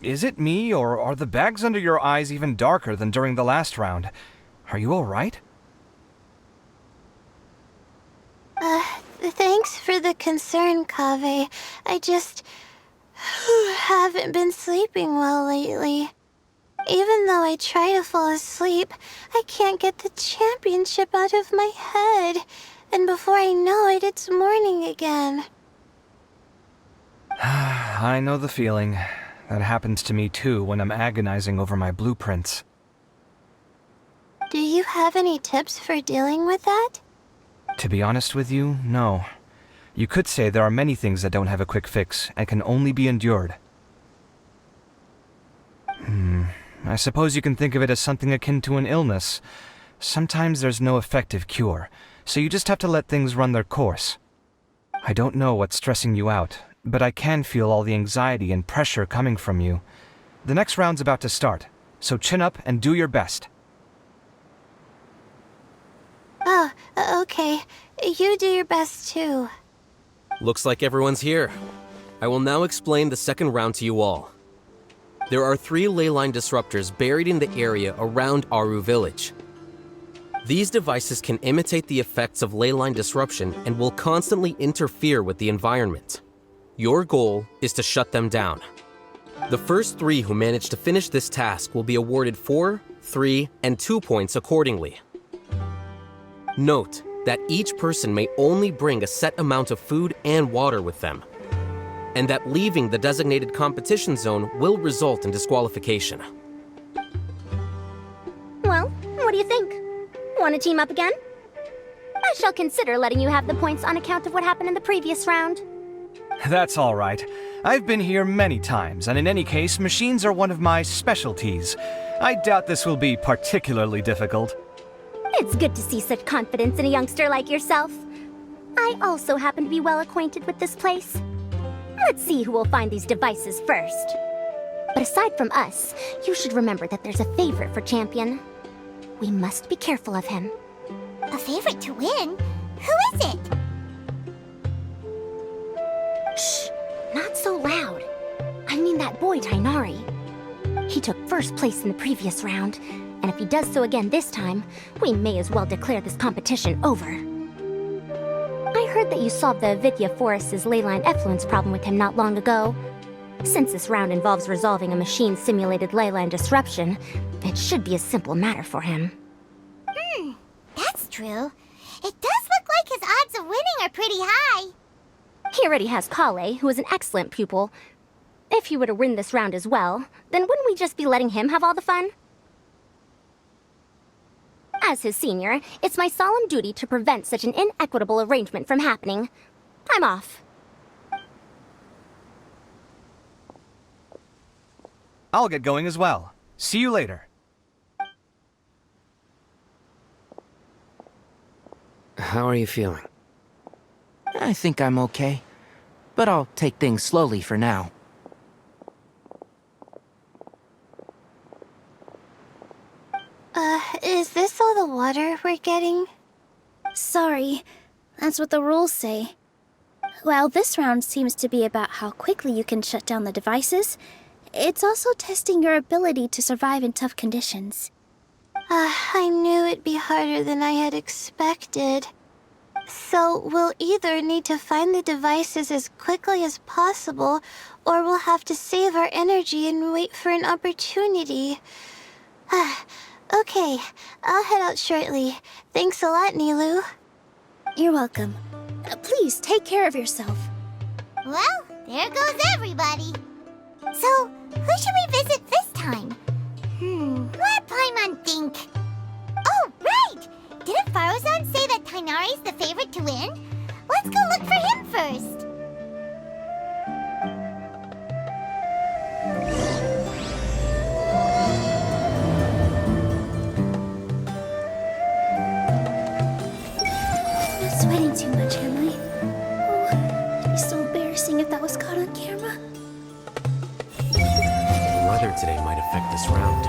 Is it me, or are the bags under your eyes even darker than during the last round? Are you alright? Thanks for the concern, Kaveh. I just haven't been sleeping well lately. Even though I try to fall asleep, I can't get the championship out of my head. And before I know it, it's morning again. I know the feeling. That happens to me too when I'm agonizing over my blueprints. Do you have any tips for dealing with that? To be honest with you, no. You could say there are many things that don't have a quick fix and can only be endured. I suppose you can think of it as something akin to an illness. Sometimes there's no effective cure, so you just have to let things run their course. I don't know what's stressing you out, but I can feel all the anxiety and pressure coming from you. The next round's about to start, so chin up and do your best. Oh, okay. You do your best too. Looks like everyone's here. I will now explain the second round to you all. There are 3 leyline disruptors buried in the area around Aru Village. These devices can imitate the effects of leyline disruption and will constantly interfere with the environment. Your goal is to shut them down. The first 3 who manage to finish this task will be awarded 4, 3, and 2 points accordingly. Note that each person may only bring a set amount of food and water with them, and that leaving the designated competition zone will result in disqualification. Well, what do you think? Want to team up again? I shall consider letting you have the points on account of what happened in the previous round. That's all right. I've been here many times, and in any case, machines are one of my specialties. I doubt this will be particularly difficult. It's good to see such confidence in a youngster like yourself. I also happen to be well acquainted with this place. Let's see who will find these devices first. But aside from us, you should remember that there's a favorite for Champion. We must be careful of him. A favorite to win? Who is it? Shh! Not so loud. I mean that boy, Tainari. He took first place in the previous round, and if he does so again this time, we may as well declare this competition over. I heard that you solved the Avidya Forest's leyline effluence problem with him not long ago. Since this round involves resolving a machine-simulated leyline disruption, it should be a simple matter for him. That's true. It does look like his odds of winning are pretty high. He already has Kale, who is an excellent pupil. If he were to win this round as well, then wouldn't we just be letting him have all the fun? As his senior, it's my solemn duty to prevent such an inequitable arrangement from happening. I'm off. I'll get going as well. See you later. How are you feeling? I think I'm okay, but I'll take things slowly for now. Is this all the water we're getting? Sorry, that's what the rules say. While this round seems to be about how quickly you can shut down the devices, it's also testing your ability to survive in tough conditions. I knew it'd be harder than I had expected. So we'll either need to find the devices as quickly as possible, or we'll have to save our energy and wait for an opportunity. Okay, I'll head out shortly. Thanks a lot, Nilu. You're welcome. Please take care of yourself. Well, there goes everybody. So, who should we visit this time? Let Paimon think. Oh, right! Didn't Farozan say that Tainari's the favorite to win? Let's go look for him first. I'm not sweating too much, am I? Oh, it'd be so embarrassing if that was caught on camera. The weather today might affect this round.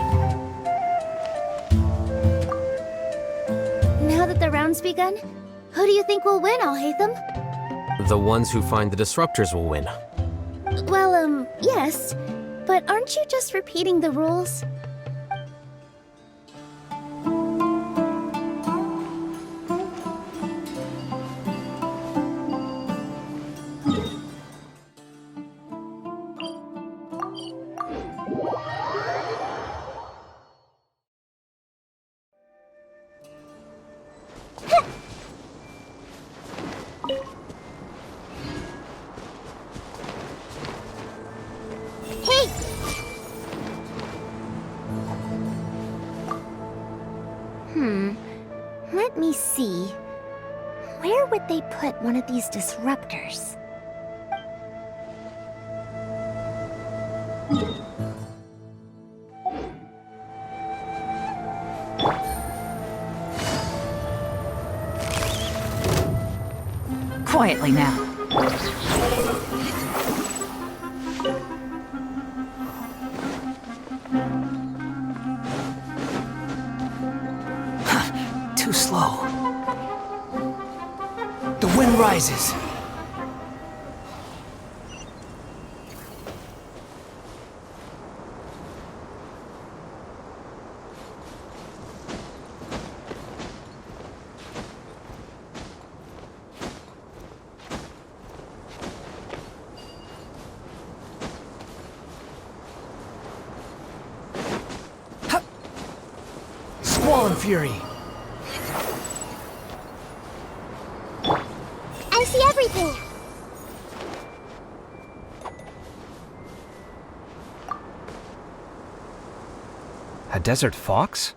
Now that the round's begun, who do you think will win, Alhaitham? The ones who find the disruptors will win. Well, yes. But aren't you just repeating the rules? Hey! Let me see. Where would they put one of these disruptors? Quietly now. Too slow. The wind rises. Hup! Squall and fury. I see everything! A desert fox?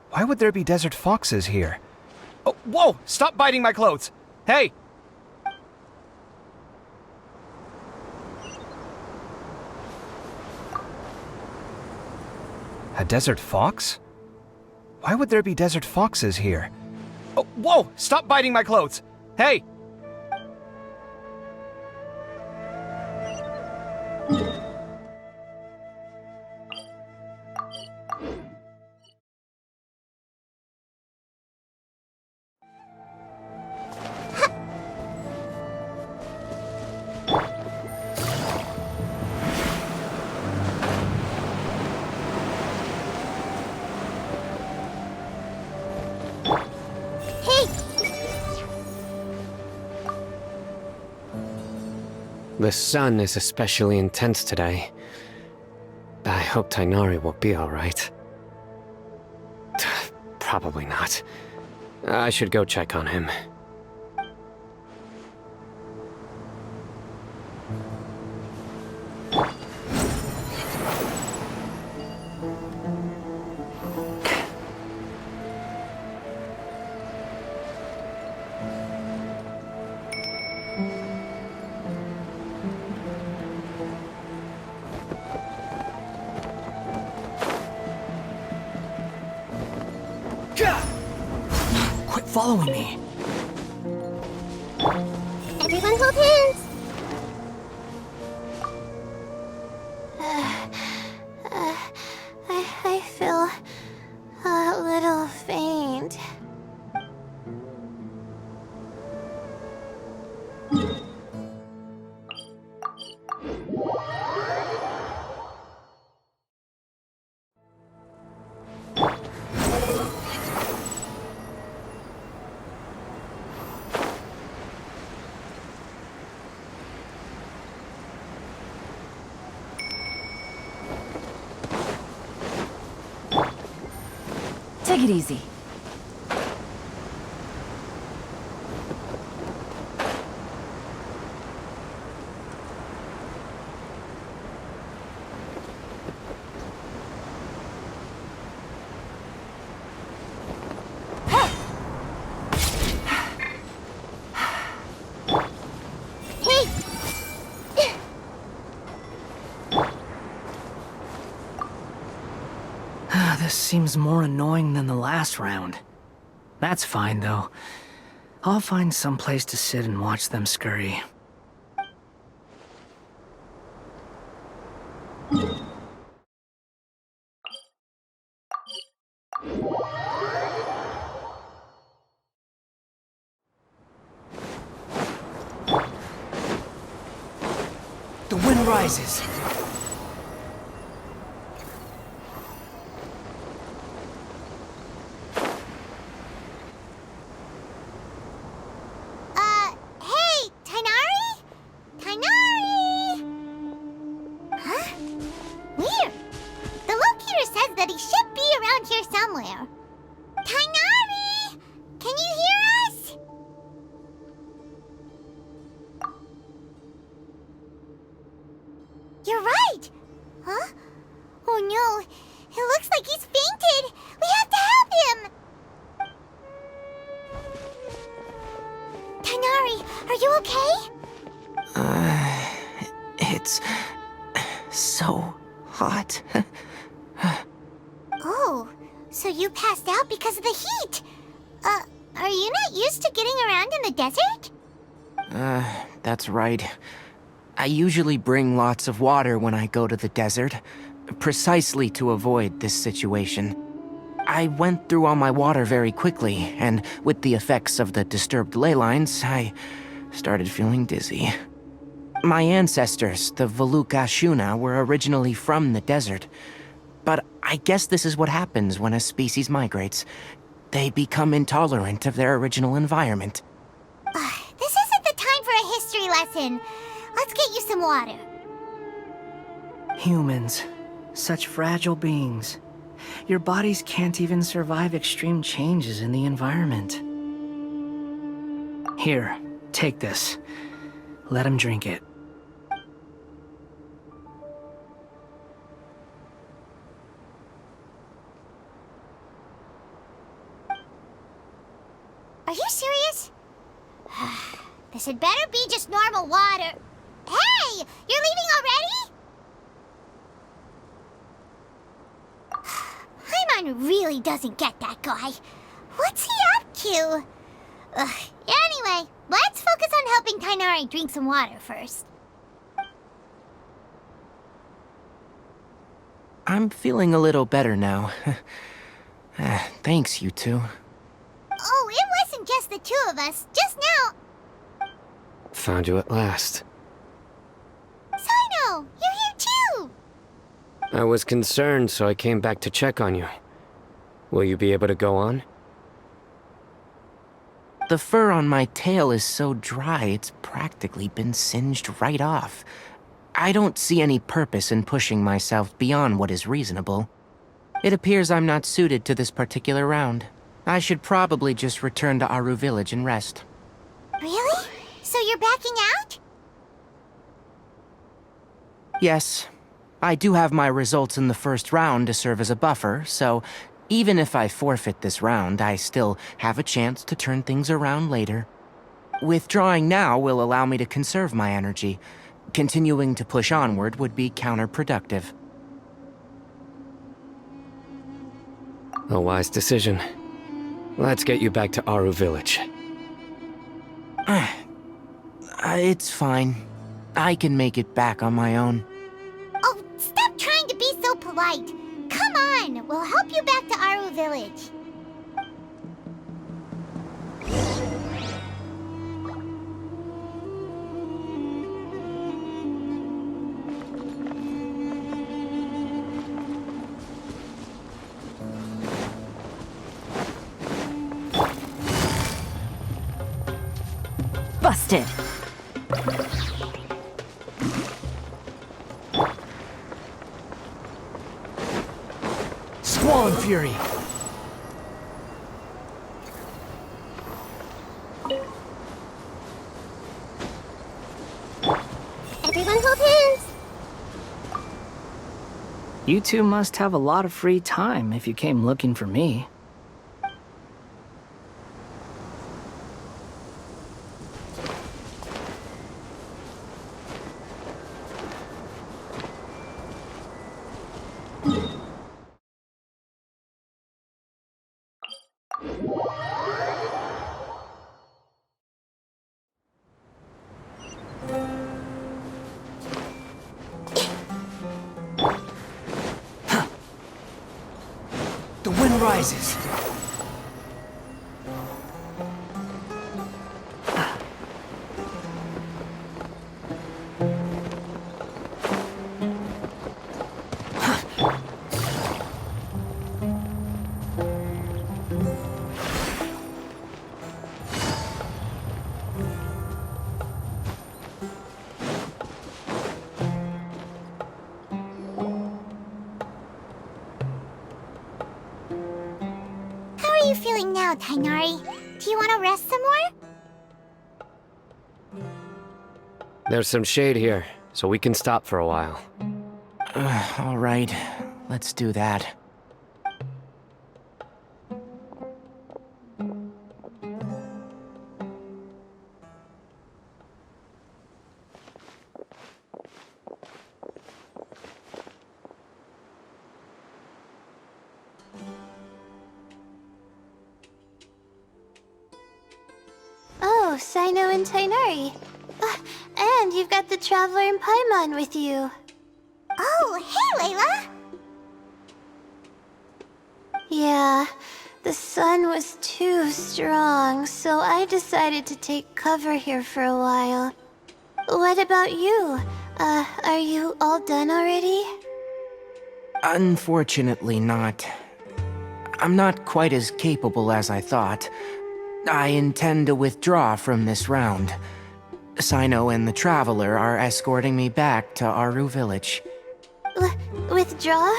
Why would there be desert foxes here? Oh, whoa! Stop biting my clothes! Hey! A desert fox? Why would there be desert foxes here? Oh, whoa! Stop biting my clothes! Hey! The sun is especially intense today. I hope Tainari will be alright. Probably not. I should go check on him. Quit following me. Everyone hold hands! I feel a little faint. Take it easy. Hey! This seems more annoying than the last round. That's fine, though. I'll find some place to sit and watch them scurry. The wind rises. Are you okay? It's so hot. Oh, so you passed out because of the heat. Are you not used to getting around in the desert? That's right. I usually bring lots of water when I go to the desert, precisely to avoid this situation. I went through all my water very quickly, and with the effects of the disturbed ley lines, I started feeling dizzy. My ancestors, the Valukashuna, were originally from the desert. But I guess this is what happens when a species migrates. They become intolerant of their original environment. This isn't the time for a history lesson. Let's get you some water. Humans, such fragile beings. Your bodies can't even survive extreme changes in the environment. Here, take this. Let him drink it. Are you serious? This had better be just normal water. Hey! You're leaving already? Paimon really doesn't get that guy. What's he up to? Anyway, let's focus on helping Tighnari drink some water first. I'm feeling a little better now. Thanks, you two. Oh, it wasn't just the two of us. Just now. Found you at last. Sino, you're here too. I was concerned, so I came back to check on you. Will you be able to go on? The fur on my tail is so dry, it's practically been singed right off. I don't see any purpose in pushing myself beyond what is reasonable. It appears I'm not suited to this particular round. I should probably just return to Aru Village and rest. Really? So you're backing out? Yes. I do have my results in the first round to serve as a buffer, so even if I forfeit this round, I still have a chance to turn things around later. Withdrawing now will allow me to conserve my energy. Continuing to push onward would be counterproductive. A wise decision. Let's get you back to Aru Village. It's fine. I can make it back on my own. Oh, stop trying to be so polite. Come on, we'll help you back to Aru Village. Busted. Squall Fury! Everyone hold hands. You two must have a lot of free time if you came looking for me. The wind rises. How are you feeling now, Tighnari? Do you want to rest some more? There's some shade here, so we can stop for a while. All right, let's do that. Oh, Cyno and Tighnari. And you've got the Traveler and Paimon with you. Oh, hey, Layla! Yeah, the sun was too strong, so I decided to take cover here for a while. What about you? Are you all done already? Unfortunately not. I'm not quite as capable as I thought. I intend to withdraw from this round. Cyno and the Traveler are escorting me back to Aru Village. Withdraw?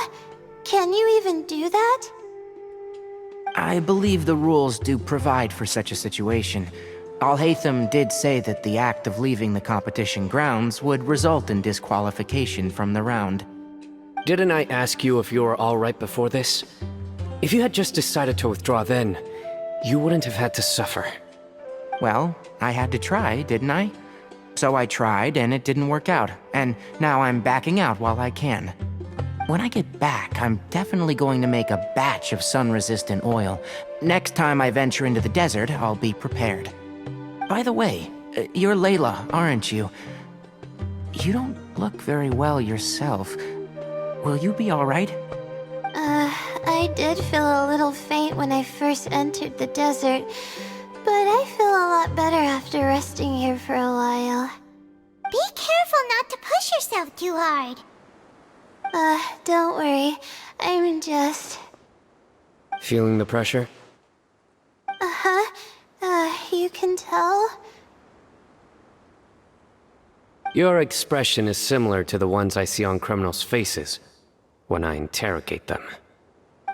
Can you even do that? I believe the rules do provide for such a situation. Alhaitham did say that the act of leaving the competition grounds would result in disqualification from the round. Didn't I ask you if you were alright before this? If you had just decided to withdraw then, you wouldn't have had to suffer. Well, I had to try, didn't I? So I tried, and it didn't work out, and now I'm backing out while I can. When I get back, I'm definitely going to make a batch of sun-resistant oil. Next time I venture into the desert, I'll be prepared. By the way, you're Layla, aren't you? You don't look very well yourself. Will you be alright? I did feel a little faint when I first entered the desert, but I feel a lot better after resting here for a while. Be careful not to push yourself too hard. Don't worry. I'm just... Feeling the pressure? You can tell? Your expression is similar to the ones I see on criminals' faces when I interrogate them.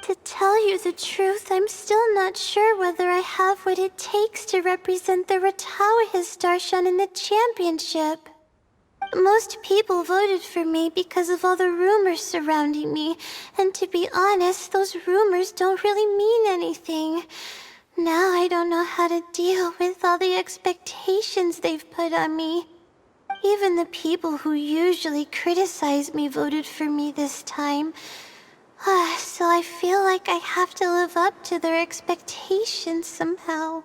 To tell you the truth, I'm still not sure whether I have what it takes to represent the Ratawa Starshan in the championship. Most people voted for me because of all the rumors surrounding me, and to be honest, those rumors don't really mean anything. Now I don't know how to deal with all the expectations they've put on me. Even the people who usually criticize me voted for me this time. So I feel like I have to live up to their expectations somehow.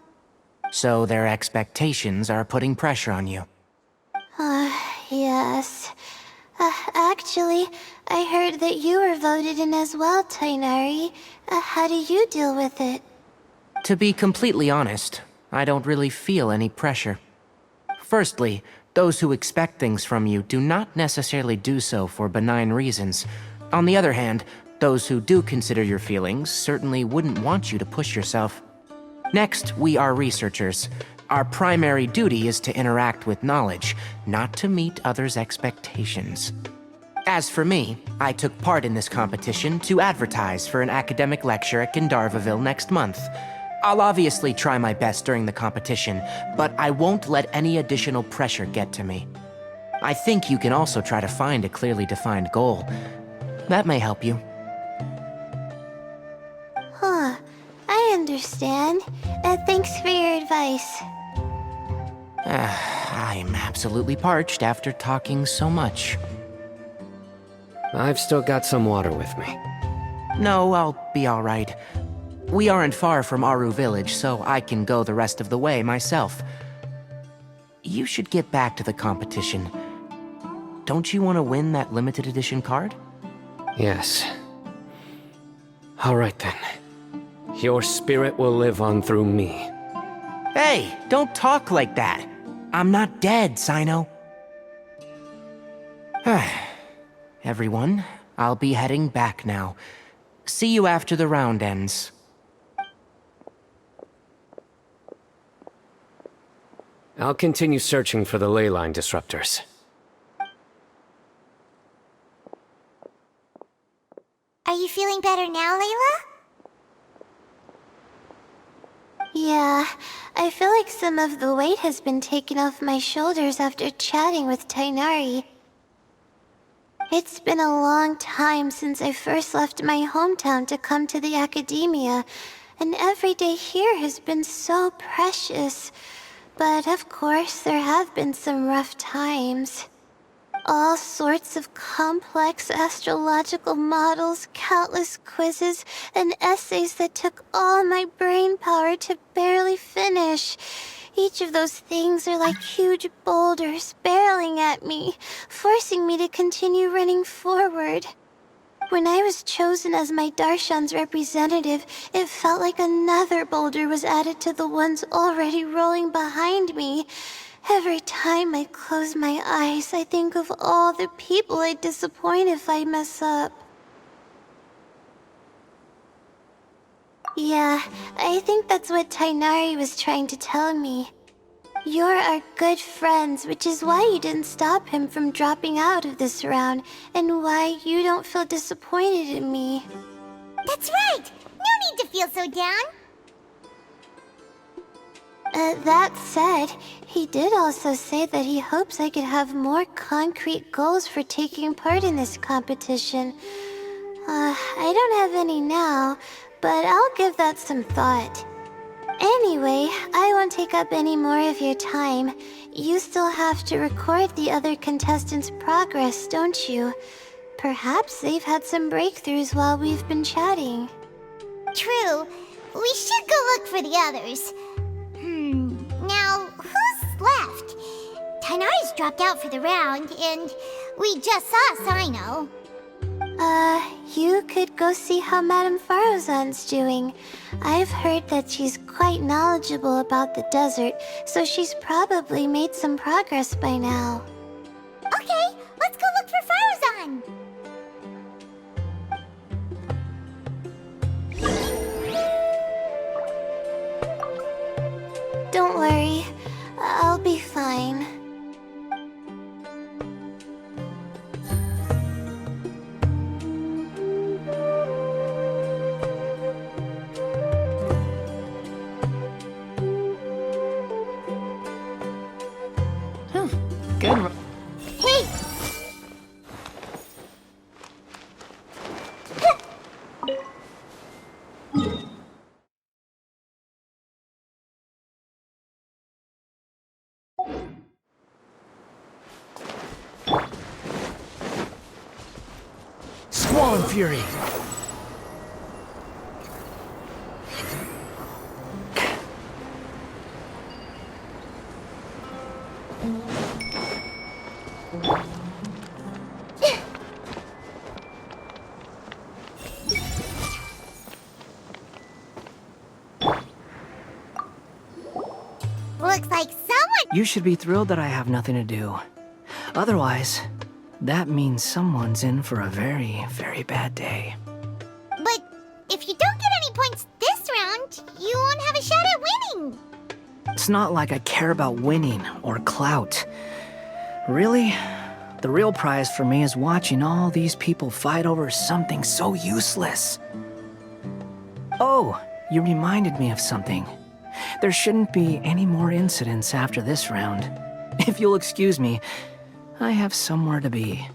So their expectations are putting pressure on you. Yes. Actually, I heard that you were voted in as well, Tighnari. How do you deal with it? To be completely honest, I don't really feel any pressure. Firstly, those who expect things from you do not necessarily do so for benign reasons. On the other hand, those who do consider your feelings certainly wouldn't want you to push yourself. Next, we are researchers. Our primary duty is to interact with knowledge, not to meet others' expectations. As for me, I took part in this competition to advertise for an academic lecture at Gandharvaville next month. I'll obviously try my best during the competition, but I won't let any additional pressure get to me. I think you can also try to find a clearly defined goal. That may help you. I understand. Thanks for your advice. I'm absolutely parched after talking so much. I've still got some water with me. No, I'll be alright. We aren't far from Aru Village, so I can go the rest of the way myself. You should get back to the competition. Don't you want to win that limited edition card? Yes. Alright then. Your spirit will live on through me. Hey, don't talk like that. I'm not dead, Cyno. Everyone, I'll be heading back now. See you after the round ends. I'll continue searching for the ley line disruptors. Are you feeling better now, Layla? Yeah, I feel like some of the weight has been taken off my shoulders after chatting with Tighnari. It's been a long time since I first left my hometown to come to the Akademiya, and every day here has been so precious. But of course, there have been some rough times. All sorts of complex astrological models, countless quizzes, and essays that took all my brain power to barely finish. Each of those things are like huge boulders barreling at me, forcing me to continue running forward. When I was chosen as my Darshan's representative, it felt like another boulder was added to the ones already rolling behind me. Every time I close my eyes, I think of all the people I'd disappoint if I mess up. Yeah, I think that's what Tainari was trying to tell me. You're our good friends, which is why you didn't stop him from dropping out of this round, and why you don't feel disappointed in me. That's right! No need to feel so down! That said, he did also say that he hopes I could have more concrete goals for taking part in this competition. I don't have any now, but I'll give that some thought. Anyway, I won't take up any more of your time. You still have to record the other contestants' progress, don't you? Perhaps they've had some breakthroughs while we've been chatting. True. We should go look for the others. Now, who's left? Tainari's dropped out for the round, and we just saw Sino. You could go see how Madame Farozan's doing. I've heard that she's quite knowledgeable about the desert, so she's probably made some progress by now. Okay, let's go look for Farozan. Don't worry, I'll be fine. Good. Hey! Squall and Fury! Looks like someone... You should be thrilled that I have nothing to do. Otherwise, that means someone's in for a very, very bad day. But if you don't get any points this round, you won't have a shot at winning. It's not like I care about winning or clout. Really, the real prize for me is watching all these people fight over something so useless. Oh, you reminded me of something. There shouldn't be any more incidents after this round. If you'll excuse me, I have somewhere to be.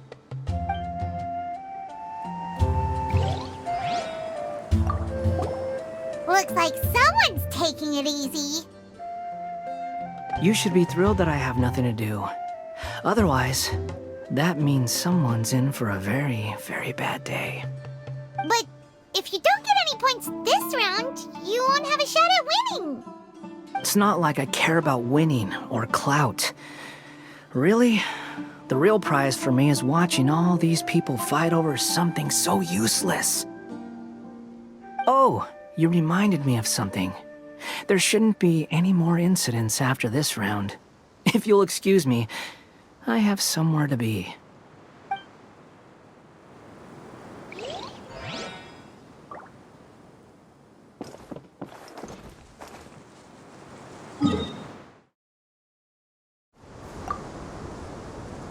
Looks like someone's taking it easy. You should be thrilled that I have nothing to do. Otherwise, that means someone's in for a very, very bad day. But if you don't get any points this round, you won't have a shot at winning. It's not like I care about winning or clout. Really, the real prize for me is watching all these people fight over something so useless. Oh, you reminded me of something. There shouldn't be any more incidents after this round. If you'll excuse me, I have somewhere to be.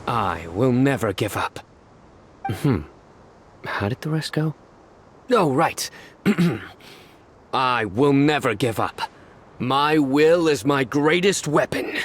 I will never give up. How did the rest go? Oh, right. I will never give up. My will is my greatest weapon.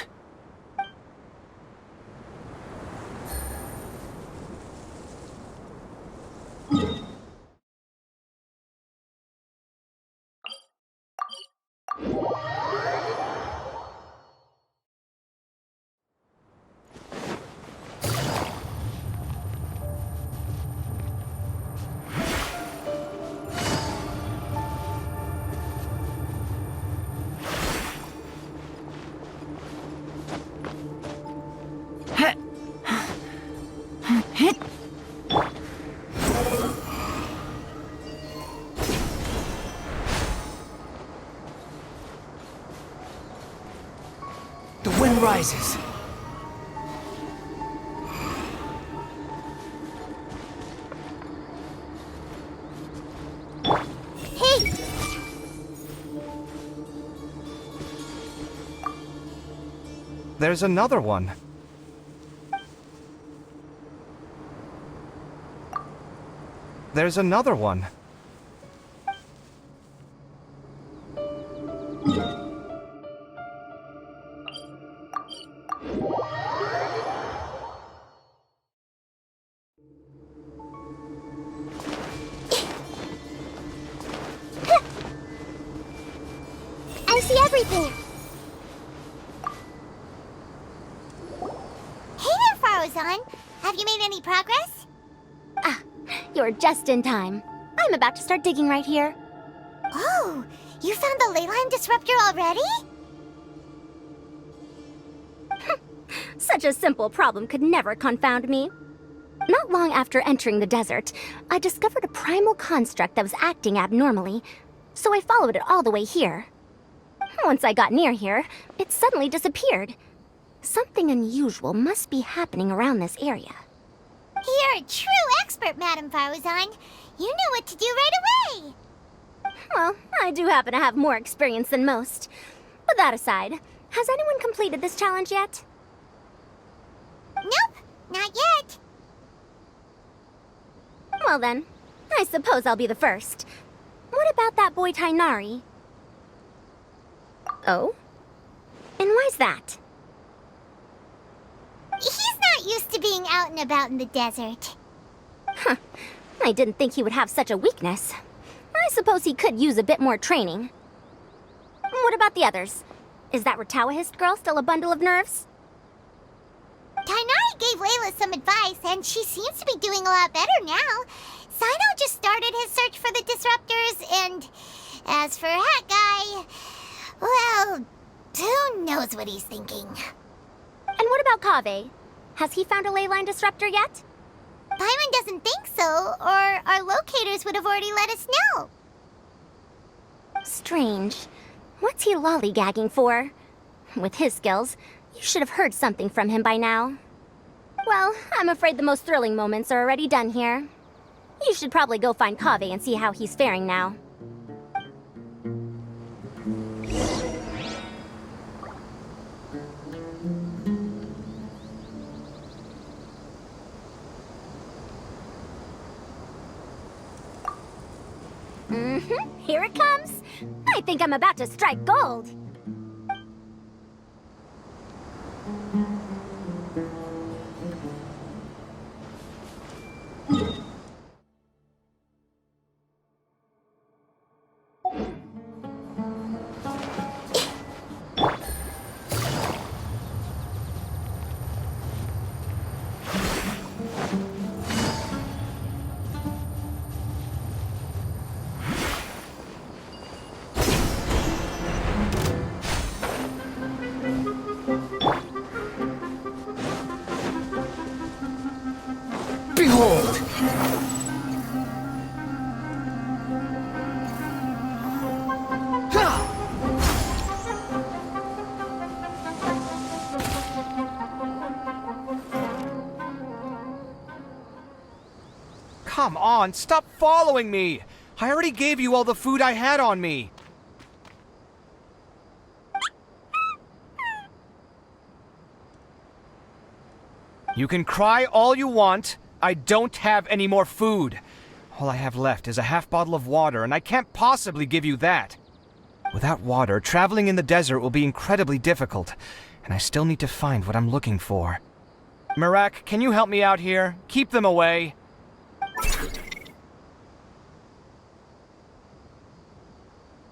wind rises. Hey! There's another one. There's another one. I see everything! Hey there, Farozan! Have you made any progress? Ah, you're just in time. I'm about to start digging right here. Oh, you found the leyline disruptor already? Such a simple problem could never confound me. Not long after entering the desert, I discovered a primal construct that was acting abnormally, so I followed it all the way here. Once I got near here, it suddenly disappeared. Something unusual must be happening around this area. You're a true expert, Madam Farozan. You knew what to do right away. Well, I do happen to have more experience than most. But that aside, has anyone completed this challenge yet? Nope, not yet. Well then, I suppose I'll be the first. What about that boy Tainari? Oh? And why's that? He's not used to being out and about in the desert. Huh. I didn't think he would have such a weakness. I suppose he could use a bit more training. What about the others? Is that Ratawahist girl still a bundle of nerves? Tainari gave Layla some advice, and she seems to be doing a lot better now. Sino just started his search for the disruptors, and as for that guy, well, who knows what he's thinking. And what about Kaveh? Has he found a leyline disruptor yet? Paimon doesn't think so, or our locators would have already let us know. Strange. What's he lollygagging for? With his skills, you should have heard something from him by now. Well, I'm afraid the most thrilling moments are already done here. You should probably go find Kaveh and see how he's faring now. Here it comes. I think I'm about to strike gold. Behold! Come on, stop following me! I already gave you all the food I had on me. You can cry all you want. I don't have any more food. All I have left is a half bottle of water, and I can't possibly give you that. Without water, traveling in the desert will be incredibly difficult, and I still need to find what I'm looking for. Mirak, can you help me out here? Keep them away.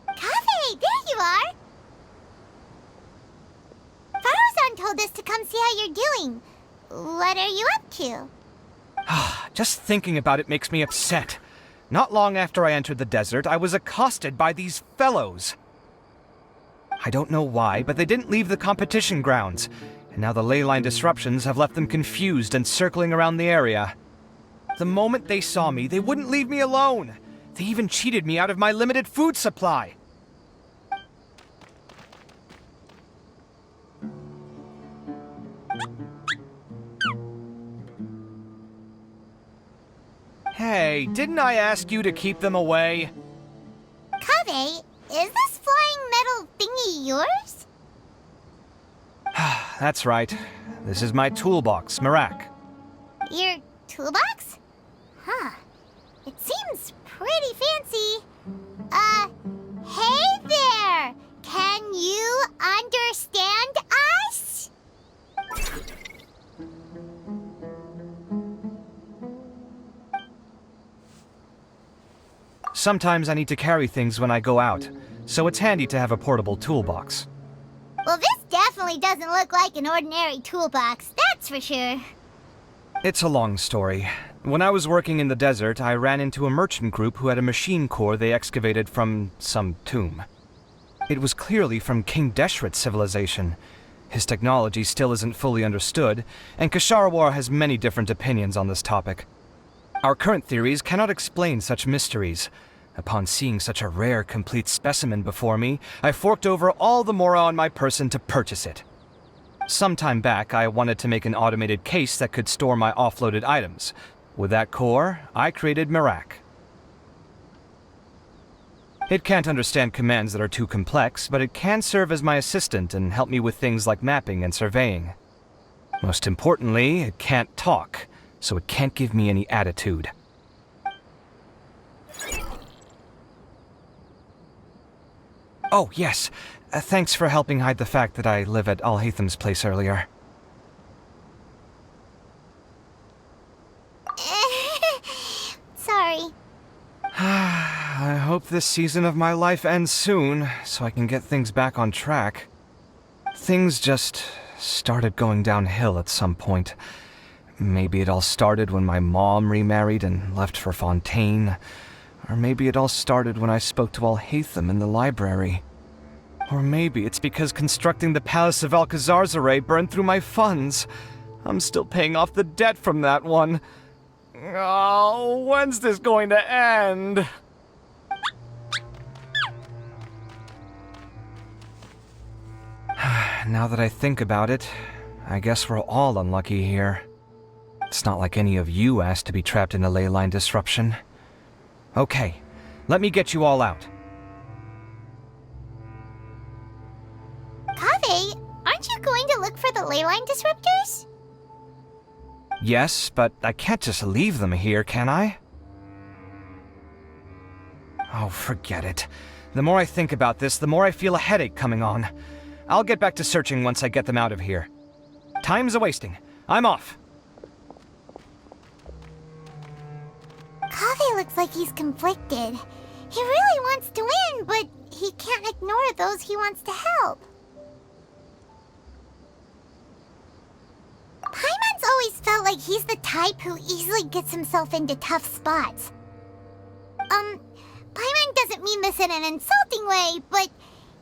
Kaveh, there you are! Farozan told us to come see how you're doing. What are you up to? Just thinking about it makes me upset. Not long after I entered the desert, I was accosted by these fellows. I don't know why, but they didn't leave the competition grounds, and now the leyline disruptions have left them confused and circling around the area. The moment they saw me, they wouldn't leave me alone. They even cheated me out of my limited food supply. Hey, didn't I ask you to keep them away? Kaveh, is this flying metal thingy yours? That's right. This is my toolbox, Marak. Your toolbox? Huh. It seems pretty fancy. Hey there! Can you understand us? Sometimes I need to carry things when I go out, so it's handy to have a portable toolbox. Well, this definitely doesn't look like an ordinary toolbox, that's for sure. It's a long story. When I was working in the desert, I ran into a merchant group who had a machine core they excavated from some tomb. It was clearly from King Deshret's civilization. His technology still isn't fully understood, and Kasharawar has many different opinions on this topic. Our current theories cannot explain such mysteries. Upon seeing such a rare, complete specimen before me, I forked over all the mora on my person to purchase it. Some time back, I wanted to make an automated case that could store my offloaded items. With that core, I created Marak. It can't understand commands that are too complex, but it can serve as my assistant and help me with things like mapping and surveying. Most importantly, it can't talk, so it can't give me any attitude. Oh, yes. Thanks for helping hide the fact that I live at Alhatham's place earlier. Sorry. I hope this season of my life ends soon, so I can get things back on track. Things just started going downhill at some point. Maybe it all started when my mom remarried and left for Fontaine. Or maybe it all started when I spoke to Alhatham in the library. Or maybe it's because constructing the Palace of Alcazarzaray burned through my funds. I'm still paying off the debt from that one. Oh, when's this going to end? Now that I think about it, I guess we're all unlucky here. It's not like any of you asked to be trapped in a ley line disruption. Okay, let me get you all out. Kaveh, aren't you going to look for the ley line disruptors? Yes, but I can't just leave them here, can I? Oh, forget it. The more I think about this, the more I feel a headache coming on. I'll get back to searching once I get them out of here. Time's a-wasting. I'm off. Kaveh looks like he's conflicted. He really wants to win, but he can't ignore those he wants to help. Paimon's always felt like he's the type who easily gets himself into tough spots. Paimon doesn't mean this in an insulting way, but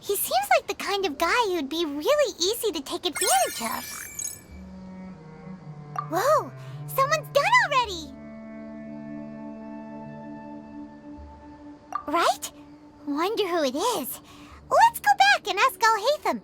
he seems like the kind of guy who'd be really easy to take advantage of. Whoa! Someone's done already! Right? Wonder who it is. Let's go back and ask Alhatham.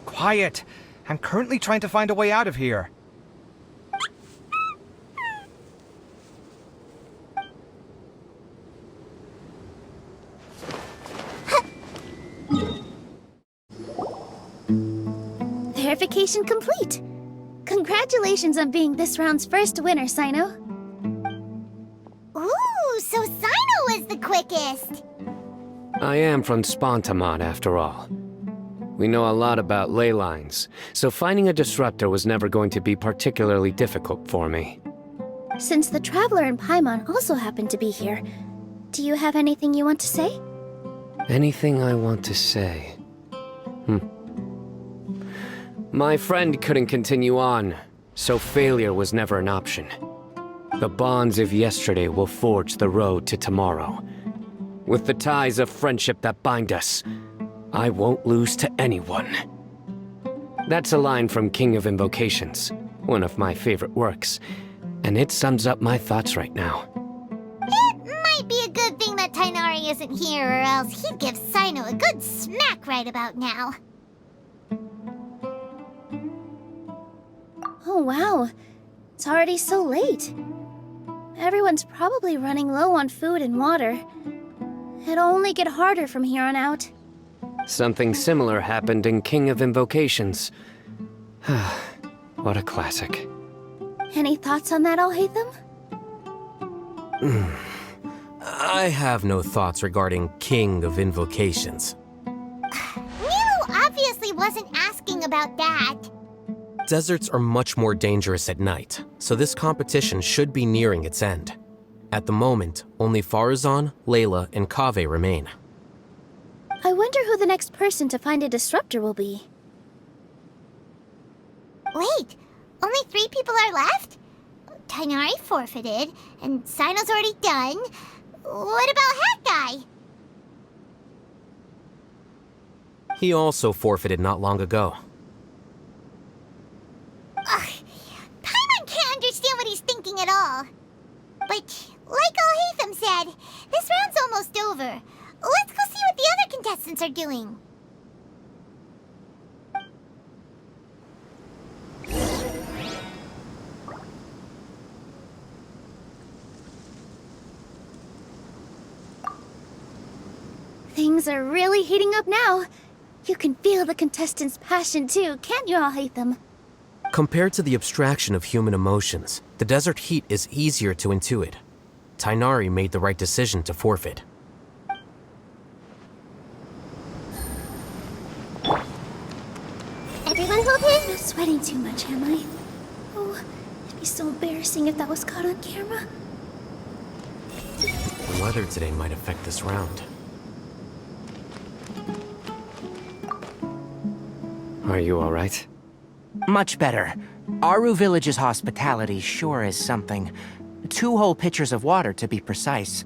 Quiet! I'm currently trying to find a way out of here. Verification complete! Congratulations on being this round's first winner, Sino. Ooh, so Sino was the quickest! I am from Spontamon, after all. We know a lot about ley lines, so finding a disruptor was never going to be particularly difficult for me. Since the Traveler and Paimon also happen to be here, do you have anything you want to say? Anything I want to say? My friend couldn't continue on, so failure was never an option. The bonds of yesterday will forge the road to tomorrow. With the ties of friendship that bind us, I won't lose to anyone. That's a line from King of Invocations, one of my favorite works, and it sums up my thoughts right now. It might be a good thing that Tainari isn't here, or else he'd give Sino a good smack right about now. Oh wow, it's already so late. Everyone's probably running low on food and water. It'll only get harder from here on out. Something similar happened in King of Invocations. What a classic. Any thoughts on that, Alhaitham? I have no thoughts regarding King of Invocations. Milu obviously wasn't asking about that. Deserts are much more dangerous at night, so this competition should be nearing its end. At the moment, only Farazan, Layla, and Kaveh remain. I wonder who the next person to find a disruptor will be. Wait, only 3 people are left? Tainari forfeited, and Sino's already done. What about Hat Guy? He also forfeited not long ago. Ugh, Paimon can't understand what he's thinking at all. But, like Alhaitham said, this round's almost over. Let's go see what the other contestants are doing. Things are really heating up now. You can feel the contestants' passion too, can't you, Alhaitham? Compared to the abstraction of human emotions, the desert heat is easier to intuit. Tainari made the right decision to forfeit. Everyone hold hands. I'm not sweating too much, am I? Oh, it'd be so embarrassing if that was caught on camera. The weather today might affect this round. Are you alright? Much better. Aru Village's hospitality sure is something. 2 whole pitchers of water, to be precise.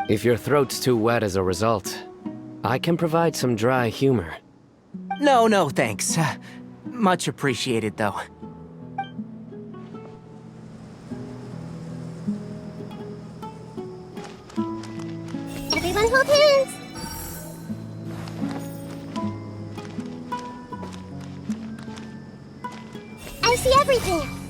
If your throat's too wet as a result, I can provide some dry humor. No, thanks. Much appreciated, though. Everyone hold hands. I see everything.